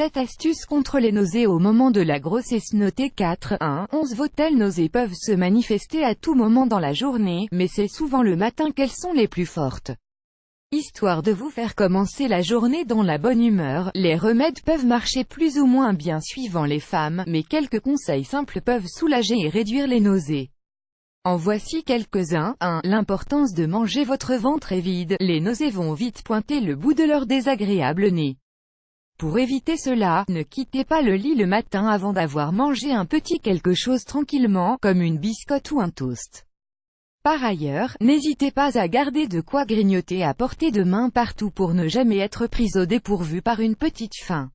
7 astuces contre les nausées au moment de la grossesse. Notez 4. 1. 11. Vos telles nausées peuvent se manifester à tout moment dans la journée, mais c'est souvent le matin qu'elles sont les plus fortes. Histoire de vous faire commencer la journée dans la bonne humeur, les remèdes peuvent marcher plus ou moins bien suivant les femmes, mais quelques conseils simples peuvent soulager et réduire les nausées. En voici quelques-uns. 1. L'importance de manger. Votre ventre est vide, les nausées vont vite pointer le bout de leur désagréable nez. Pour éviter cela, ne quittez pas le lit le matin avant d'avoir mangé un petit quelque chose tranquillement, comme une biscotte ou un toast. Par ailleurs, n'hésitez pas à garder de quoi grignoter à portée de main partout pour ne jamais être pris au dépourvu par une petite faim.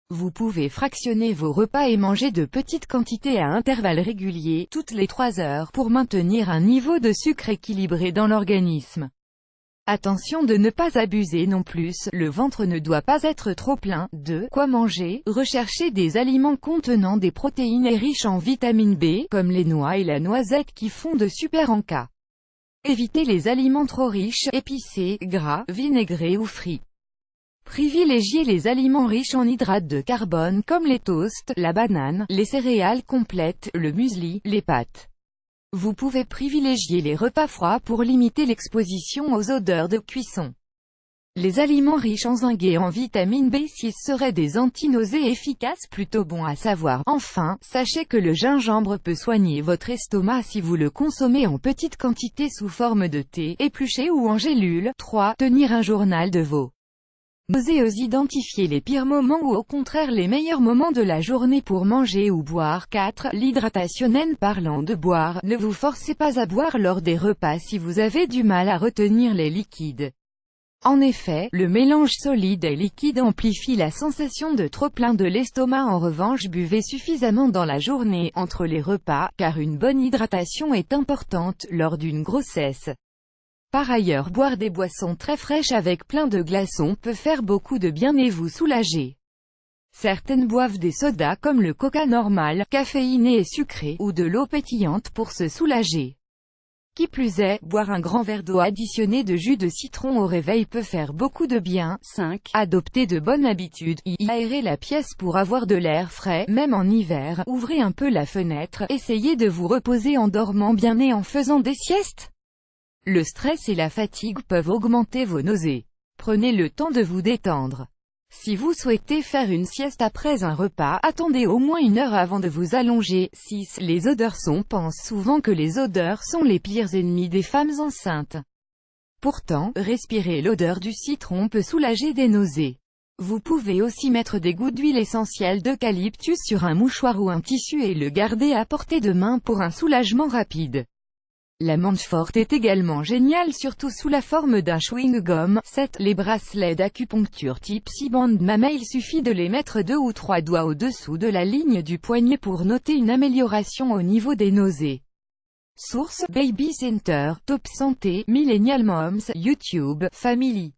Vous pouvez fractionner vos repas et manger de petites quantités à intervalles réguliers, toutes les 3 heures, pour maintenir un niveau de sucre équilibré dans l'organisme. Attention de ne pas abuser non plus, le ventre ne doit pas être trop plein. 2. Quoi manger? Recherchez des aliments contenant des protéines et riches en vitamine B, comme les noix et la noisette qui font de super encas. Évitez les aliments trop riches, épicés, gras, vinaigrés ou frits. Privilégiez les aliments riches en hydrates de carbone comme les toasts, la banane, les céréales complètes, le muesli, les pâtes. Vous pouvez privilégier les repas froids pour limiter l'exposition aux odeurs de cuisson. Les aliments riches en zinc et en vitamine B6 seraient des anti-nausées efficaces plutôt bons à savoir. Enfin, sachez que le gingembre peut soigner votre estomac si vous le consommez en petite quantité sous forme de thé, épluché ou en gélule. 3. Tenir un journal de vos nausées. Identifiez les pires moments ou au contraire les meilleurs moments de la journée pour manger ou boire. 4. L'hydratation. Parlant de boire, ne vous forcez pas à boire lors des repas si vous avez du mal à retenir les liquides. En effet, le mélange solide et liquide amplifie la sensation de trop-plein de l'estomac. En revanche, buvez suffisamment dans la journée, entre les repas, car une bonne hydratation est importante lors d'une grossesse. Par ailleurs, boire des boissons très fraîches avec plein de glaçons peut faire beaucoup de bien et vous soulager. Certaines boivent des sodas comme le coca normal, caféiné et sucré, ou de l'eau pétillante pour se soulager. Qui plus est, boire un grand verre d'eau additionné de jus de citron au réveil peut faire beaucoup de bien. 5. Adoptez de bonnes habitudes. Aérez la pièce pour avoir de l'air frais, même en hiver. Ouvrez un peu la fenêtre, essayez de vous reposer en dormant bien et en faisant des siestes. Le stress et la fatigue peuvent augmenter vos nausées. Prenez le temps de vous détendre. Si vous souhaitez faire une sieste après un repas, attendez au moins 1 heure avant de vous allonger. 6. Les odeurs. On pense souvent que les odeurs sont les pires ennemis des femmes enceintes. Pourtant, respirer l'odeur du citron peut soulager des nausées. Vous pouvez aussi mettre des gouttes d'huile essentielle d'eucalyptus sur un mouchoir ou un tissu et le garder à portée de main pour un soulagement rapide. La menthe forte est également géniale, surtout sous la forme d'un chewing-gum. 7. Les bracelets d'acupuncture type C-band Mama. Il suffit de les mettre 2 ou 3 doigts au-dessous de la ligne du poignet pour noter une amélioration au niveau des nausées. Source: Baby Center, Top Santé, Millennial Moms, YouTube, Family.